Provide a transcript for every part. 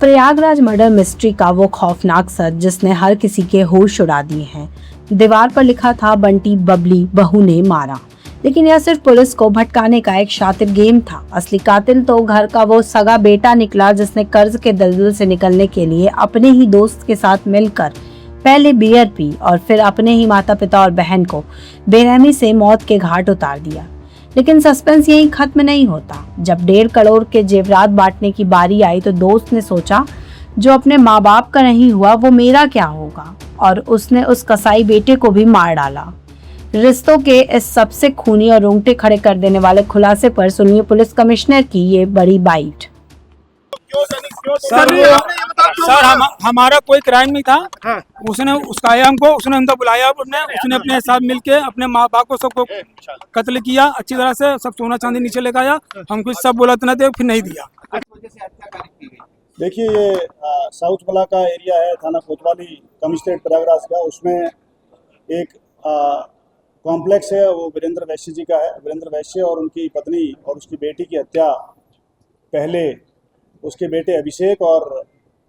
Prayagraj murder mystery का वो खौफनाक सच जिसने हर किसी के होश उड़ा दिए हैं। दीवार पर लिखा था, बंटी बबली बहू ने मारा। लेकिन यह सिर्फ पुलिस को भटकाने का एक शातिर गेम था। असली कातिल तो घर का वो सगा बेटा निकला जिसने कर्ज के दलदल से निकलने के लिए अपने ही दोस्त के साथ मिलकर पहले बियर पी और फिर अपने ही माता पिता और बहन को बेरहमी से मौत के घाट उतार दिया। लेकिन सस्पेंस यहीं खत्म नहीं होता। जब 1.5 करोड़ के जेवरात बांटने की बारी आई तो दोस्त ने सोचा, जो अपने माँ बाप का नहीं हुआ वो मेरा क्या होगा, और उसने उस कसाई बेटे को भी मार डाला। रिश्तों के इस सबसे खूनी और रोंगटे खड़े कर देने वाले खुलासे पर सुनिए पुलिस कमिश्नर की ये बड़ी बाइट। सर हमारा कोई क्राइम नहीं था। हाँ। उसने हमको बुलाया, उसने अपने साथ मिलके अपने माँ बाप को सबको कत्ल किया, अच्छी तरह से सब सोना चांदी नीचे लेकर आया। हमको सब बोला तो दे, फिर नहीं दिया। देखिए, ये साउथ मला का एरिया है, थाना कोतवाली, कमिश्नरेट प्रयागराज का। उसमें एक कॉम्प्लेक्स है, वो वीरेंद्र वैश्य जी का है। वीरेंद्र वैश्य और उनकी पत्नी और उसकी बेटी की हत्या पहले उसके बेटे अभिषेक और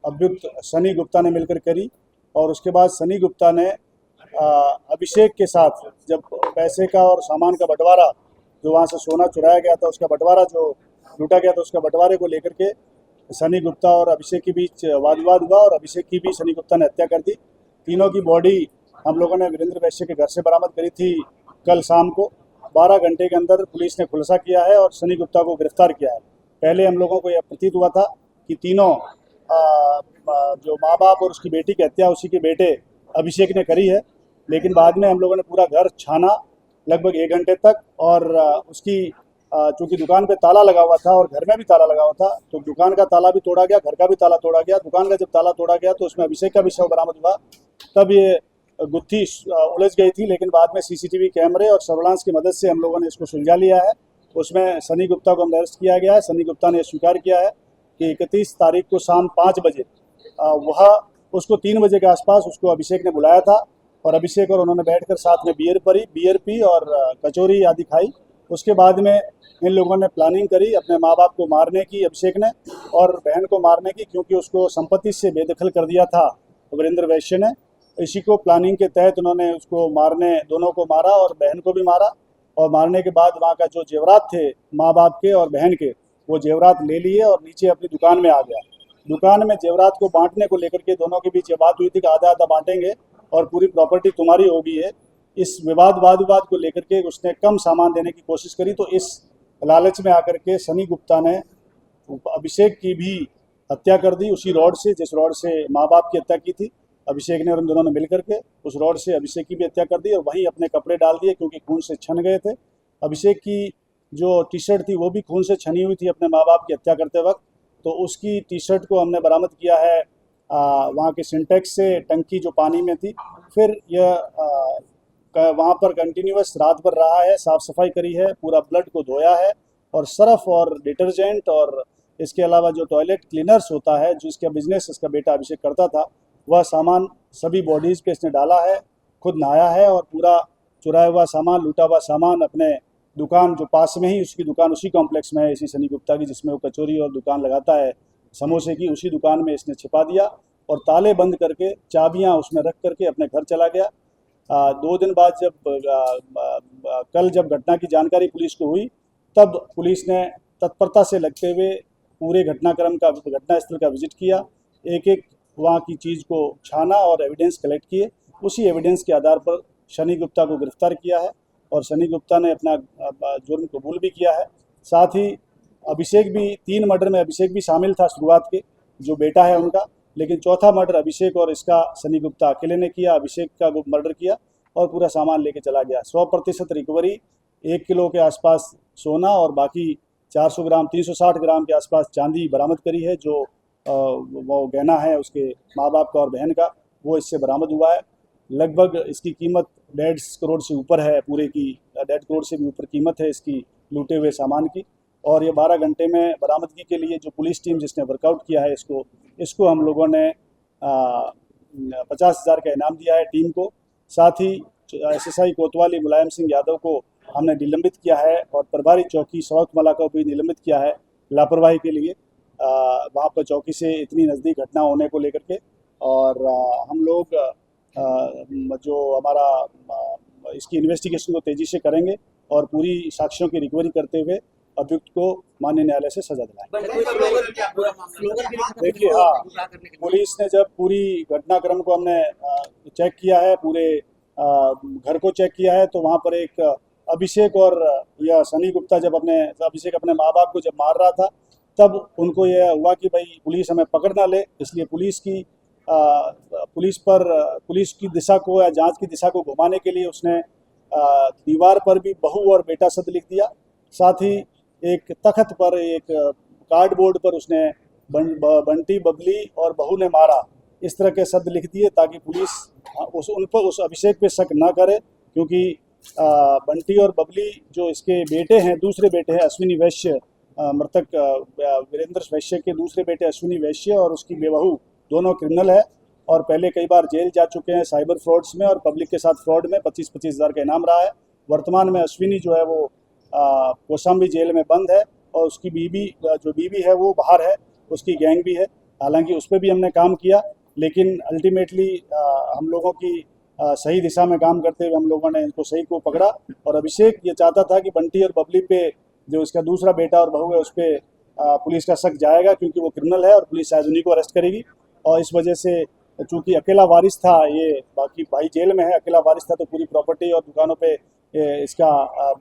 अभियुक्त सनी गुप्ता ने मिलकर करी, और उसके बाद सनी गुप्ता ने अभिषेक के साथ जब पैसे का और सामान का बंटवारा, जो वहाँ से सोना चुराया गया था उसका बंटवारा जो लूटा गया था, उसका बंटवारे को लेकर के सनी गुप्ता और अभिषेक के बीच वाद विवाद हुआ और अभिषेक की भी सनी गुप्ता ने हत्या कर दी। तीनों की बॉडी हम लोगों ने वीरेंद्र वैश्य के घर से बरामद करी थी कल शाम को। 12 घंटे के अंदर पुलिस ने खुलासा किया है और सनी गुप्ता को गिरफ्तार किया है। पहले हम लोगों को यह प्रतीत हुआ था कि तीनों जो माँ बाप और उसकी बेटी की हत्या उसी के बेटे अभिषेक ने करी है, लेकिन बाद में हम लोगों ने पूरा घर छाना लगभग 1 घंटे तक, और उसकी चूँकि दुकान पे ताला लगा हुआ था और घर में भी ताला लगा हुआ था, तो दुकान का ताला भी तोड़ा गया, घर का भी ताला तोड़ा गया। दुकान का जब ताला तोड़ा गया तो उसमें अभिषेक का भी शव बरामद हुआ। तब ये गुत्थी उलझ गई थी, लेकिन बाद में सीसीटीवी कैमरे और सर्विलांस की मदद से हम लोगों ने इसको सुलझा लिया है। उसमें सनी गुप्ता को हमने अरेस्ट किया गया है। सनी गुप्ता ने स्वीकार किया है कि 31 तारीख को शाम 5 बजे वह उसको 3 बजे के आसपास उसको अभिषेक ने बुलाया था, और अभिषेक और उन्होंने बैठकर साथ में बियर पी और कचौरी आदि खाई। उसके बाद में इन लोगों ने प्लानिंग करी अपने माँ बाप को मारने की, अभिषेक ने, और बहन को मारने की, क्योंकि उसको संपत्ति से बेदखल कर दिया था वीरेंद्र वैश्य ने। इसी को प्लानिंग के तहत उन्होंने उसको दोनों को मारा और बहन को भी मारा, और मारने के बाद वहाँ का जो जेवरात थे माँ बाप के और बहन के, वो जेवरात ले लिए और नीचे अपनी दुकान में आ गया। दुकान में जेवरात को बांटने को लेकर के दोनों के बीच ये बात हुई थी कि आधा आधा बांटेंगे और पूरी प्रॉपर्टी तुम्हारी होगी है। इस वाद विवाद को लेकर के उसने कम सामान देने की कोशिश करी, तो इस लालच में आकर के सनी गुप्ता ने अभिषेक की भी हत्या कर दी उसी रॉड से, जिस रॉड से माँ बाप की हत्या की थी। अभिषेक ने और उन दोनों ने मिलकर के उस रॉड से अभिषेक की भी हत्या कर दी और वहीं अपने कपड़े डाल दिए, क्योंकि खून से छन गए थे। अभिषेक की जो टी शर्ट थी वो भी खून से छनी हुई थी अपने माँ बाप की हत्या करते वक्त, तो उसकी टी शर्ट को हमने बरामद किया है वहाँ के सिंटेक्स से, टंकी जो पानी में थी। फिर यह वहाँ पर कंटिन्यूअस रात भर रहा है, साफ़ सफाई करी है, पूरा ब्लड को धोया है, और सर्फ और डिटर्जेंट और इसके अलावा जो टॉयलेट क्लीनर्स होता है जिसका बिजनेस इसका बेटा अभिषेक करता था, वह सामान सभी बॉडीज़ पे इसने डाला है, खुद नहाया है, और पूरा चुराया हुआ सामान, लूटा हुआ सामान अपने दुकान जो पास में ही उसकी दुकान उसी कॉम्प्लेक्स में है इसी सनी गुप्ता की, जिसमें वो कचौरी और दुकान लगाता है समोसे की, उसी दुकान में इसने छिपा दिया और ताले बंद करके चाबियां उसमें रख करके अपने घर चला गया। 2 दिन बाद कल जब घटना की जानकारी पुलिस को हुई, तब पुलिस ने तत्परता से लगते हुए पूरे घटनास्थल का विजिट किया, एक एक वहाँ की चीज़ को छाना और एविडेंस कलेक्ट किए। उसी एविडेंस के आधार पर सनी गुप्ता को गिरफ्तार किया है और सनी गुप्ता ने अपना जुर्म कबूल भी किया है। साथ ही अभिषेक भी 3 मर्डर में अभिषेक भी शामिल था शुरुआत के, जो बेटा है उनका, लेकिन चौथा मर्डर अभिषेक और इसका सनी गुप्ता अकेले ने किया। अभिषेक का मर्डर किया और पूरा सामान लेके चला गया। 100% रिकवरी, 1 किलो के आसपास सोना और बाकी 400 ग्राम 360 ग्राम के आसपास चांदी बरामद करी है, जो वो गहना है उसके माँ बाप का और बहन का, वो इससे बरामद हुआ है। लगभग इसकी कीमत 1.5 करोड़ से ऊपर है, पूरे की 1.5 करोड़ से भी ऊपर कीमत है इसकी लूटे हुए सामान की। और ये 12 घंटे में बरामदगी के लिए जो पुलिस टीम जिसने वर्कआउट किया है इसको हम लोगों ने 50,000 का इनाम दिया है टीम को। साथ ही SSI कोतवाली मुलायम सिंह यादव को हमने निलंबित किया है और प्रभारी चौकी साउथ मला को भी निलंबित किया है लापरवाही के लिए। वहाँ पर चौकी से इतनी नज़दीक घटना होने को लेकर के, और हम लोग जो हमारा इसकी इन्वेस्टिगेशन को तेज़ी से करेंगे और पूरी साक्ष्यों की रिकवरी करते हुए अभियुक्त को माननीय न्यायालय से सजा दिलाएंगे। देखिए, हाँ, पुलिस ने जब पूरी घटनाक्रम को हमने चेक किया है, पूरे घर को चेक किया है, तो वहाँ पर एक अभिषेक और यह सनी गुप्ता अभिषेक अपने माँ बाप को जब मार रहा था, तब उनको यह हुआ कि भाई पुलिस हमें पकड़ ना ले, इसलिए पुलिस की दिशा को या जांच की दिशा को घुमाने के लिए उसने दीवार पर भी बहू और बेटा शब्द लिख दिया। साथ ही एक तख्त पर, एक कार्डबोर्ड पर उसने बंटी, बबली और बहू ने मारा, इस तरह के शब्द लिख दिए ताकि पुलिस उस अभिषेक पे शक ना करे, क्योंकि बंटी और बबली जो इसके बेटे हैं, दूसरे बेटे हैं अश्विनी वैश्य, मृतक वीरेंद्र वैश्य के दूसरे बेटे अश्विनी वैश्य और उसकी बेबहू दोनों क्रिमिनल है और पहले कई बार जेल जा चुके हैं साइबर फ्रॉड्स में और पब्लिक के साथ फ्रॉड में। 25-25 हज़ार का इनाम रहा है। वर्तमान में अश्विनी जो है वो कौशाम्बी जेल में बंद है और उसकी बीवी है वो बाहर है, उसकी गैंग भी है। हालांकि उस पर भी हमने काम किया, लेकिन अल्टीमेटली हम लोगों की सही दिशा में काम करते हुए हम लोगों ने इनको सही को पकड़ा। और अभिषेक ये चाहता था कि बंटी और बबली पे, जो इसका दूसरा बेटा और बहू है, उस पर पुलिस का शक जाएगा क्योंकि वो क्रिमिनल है और पुलिस शायद उन्हीं को अरेस्ट करेगी। और इस वजह से चूँकि अकेला वारिस था, ये बाकी भाई जेल में है, अकेला वारिस था, तो पूरी प्रॉपर्टी और दुकानों पे इसका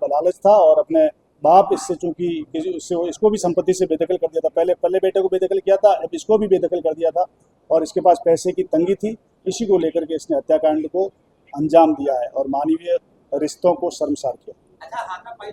लालच था और अपने बाप इससे चूँकि इसको भी संपत्ति से बेदखल कर दिया था। पहले बेटे को बेदखल किया था, अब इसको भी बेदखल कर दिया था और इसके पास पैसे की तंगी थी। इसी को लेकर के इसने हत्याकांड को अंजाम दिया है और मानवीय रिश्तों को शर्मसार किया।